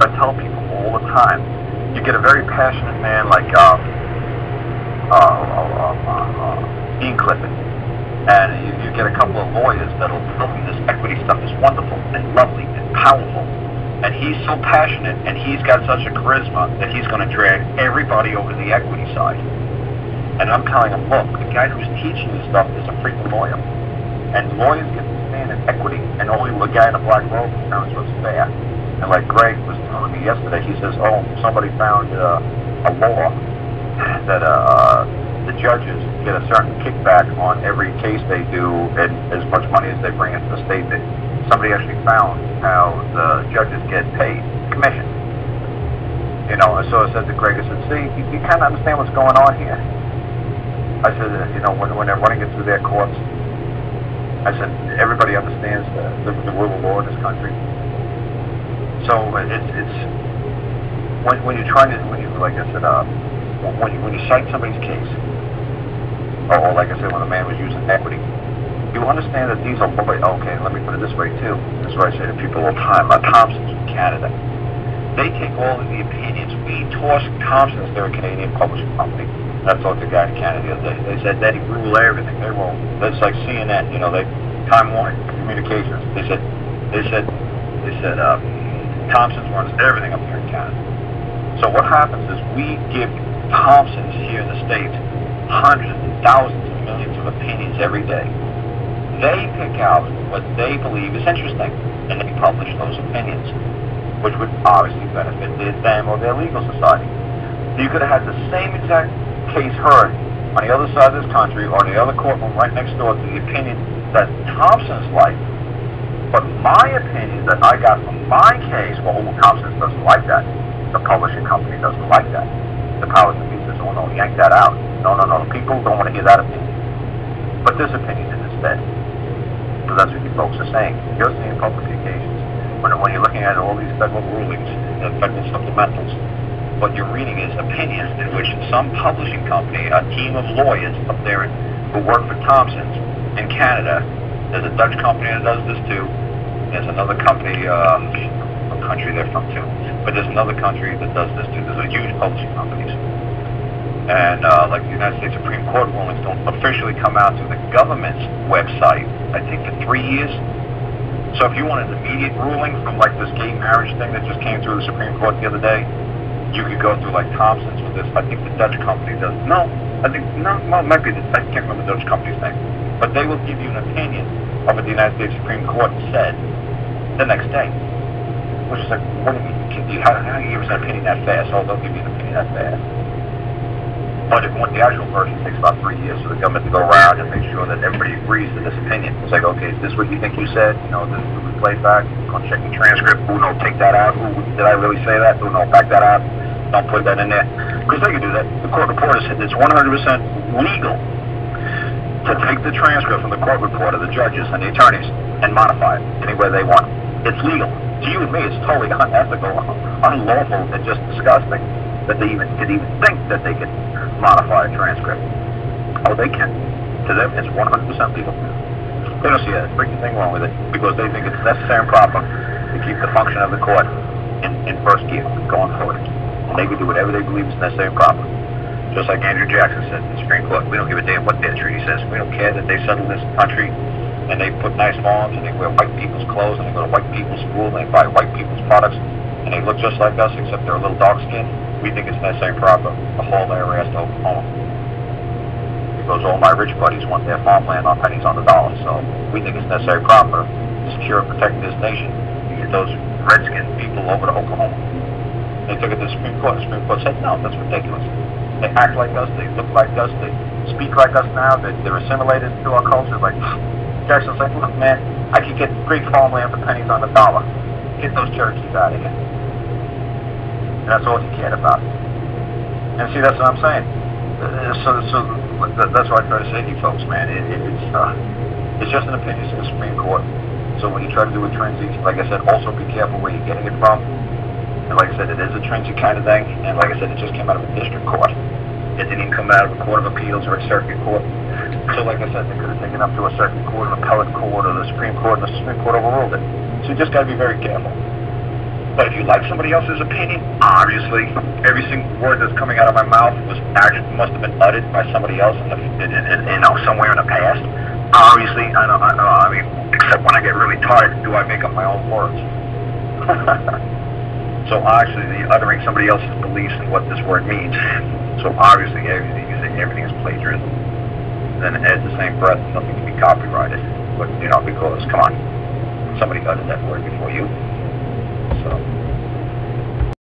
I tell people all the time, you get a very passionate man like Dean Clifford, and you get a couple of lawyers that'll tell me this equity stuff is wonderful and lovely and powerful, and he's so passionate and he's got such a charisma that he's going to drag everybody over to the equity side. And I'm telling him, look, the guy who's teaching you stuff is a freaking lawyer, and lawyers get to stand in equity, and only the guy in a black robe knows what's fair. And like Greg was telling me yesterday, he says, oh, somebody found a law that the judges get a certain kickback on every case they do and as much money as they bring into the state. That somebody actually found how the judges get paid commission. You know, and so I said to Greg, I said, see, you kind of understand what's going on here. I said, you know, when they're running it through their courts, I said, everybody understands the rule of law in this country. So it's when you're trying to, like I said, when you cite somebody's case, or like I said, when a man was using equity, you understand that these are, okay, let me put it this way too. This is what I say to people all the time. Thompson's from Canada. They take all of the opinions. We toss Thompson's, they're a Canadian publishing company. I talked to a guy in Canada the other day. They said that he rule everything. They won't. That's like CNN, you know, Time Warner Communications. They said Thompson runs everything up here in Canada. So what happens is we give Thompsons here in the States hundreds and thousands of millions of opinions every day. They pick out what they believe is interesting, and they publish those opinions, which would obviously benefit them or their legal society. You could have had the same exact case heard on the other side of this country or in the other courtroom right next door to the opinion that Thompson's like. But my opinion that I got from my case, well, Thompson doesn't like that. The publishing company doesn't like that. The powers that be says, oh no, yank that out. No. People don't want to hear that opinion. But this opinion is instead. So that's what you folks are saying. You're seeing publications. When you're looking at all these federal rulings and federal supplementals, what you're reading is opinions in which some publishing company, a team of lawyers up there who work for Thompson's in Canada, there's a Dutch company that does this too. There's another company, what country they're from too, but there's another country that does this too. There's a huge publishing companies. And like the United States Supreme Court rulings don't officially come out to the government's website, I think, for 3 years. So if you want an immediate ruling from like this gay marriage thing that just came through the Supreme Court the other day, you could go through like Thompson's with this. I think the Dutch company does. No, it might be I can't remember the Dutch company's name. But they will give you an opinion of what the United States Supreme Court said the next day. Which is like, what do you mean? How do you give us an opinion that fast? Oh, they'll give you an opinion that fast. But if the actual version takes about 3 years for the government to go around and make sure that everybody agrees to this opinion. It's like, okay, is this what you think you said? You know, this we play back, go check the transcript. Oh, no, take that out. Ooh, did I really say that? Oh, no, back that out. Don't put that in there. Because they can do that. The court reporter said it's 100% legal to take the transcript from the court report of the judges and the attorneys and modify it any way they want. It's legal. To you and me, it's totally unethical, unlawful, and just disgusting that they could even think that they could modify a transcript. Oh, they can. To them, it's 100% legal. They don't see a freaking thing wrong with it because they think it's necessary and proper to keep the function of the court in first gear going forward. And they can do whatever they believe is necessary and proper. Just like Andrew Jackson said in the Supreme Court, we don't give a damn what their treaty says. We don't care that they settle this country and they put nice lawns and they wear white people's clothes and they go to white people's school and they buy white people's products and they look just like us except they're a little dark skinned. We think it's necessary and proper to haul their ass to Oklahoma. Because all my rich buddies want their farmland on pennies on the dollar, so we think it's necessary and proper to secure and protect this nation to get those red-skinned people over to Oklahoma. They took it to the Supreme Court. The Supreme Court said, no, that's ridiculous. They act like us, they look like us, they speak like us now, they're assimilated into our culture. Like, Jackson's like, look, man, I could get great farmland for pennies on the dollar. Get those Cherokees out of here. And that's all he cared about. And see, that's what I'm saying. So that's what I try to say to you folks, man. It's just an opinion to the Supreme Court. So when you try to do a transit, like I said, also be careful where you're getting it from. And like I said, it is a transit kind of thing. And like I said, it just came out of a district court. It didn't even come out of a court of appeals or a circuit court. So like I said, they could have taken up to a circuit court, an appellate court, or the Supreme Court, and the Supreme Court overruled it. So you just got to be very careful. But if you like somebody else's opinion, obviously, every single word that's coming out of my mouth must have been uttered by somebody else somewhere in the past. Obviously, I mean, except when I get really tired, do I make up my own words? So obviously, uttering somebody else's beliefs and what this word means. So obviously, everything is plagiarism. Then at the same breath, nothing can be copyrighted. But, because, come on, somebody uttered that word before you. So...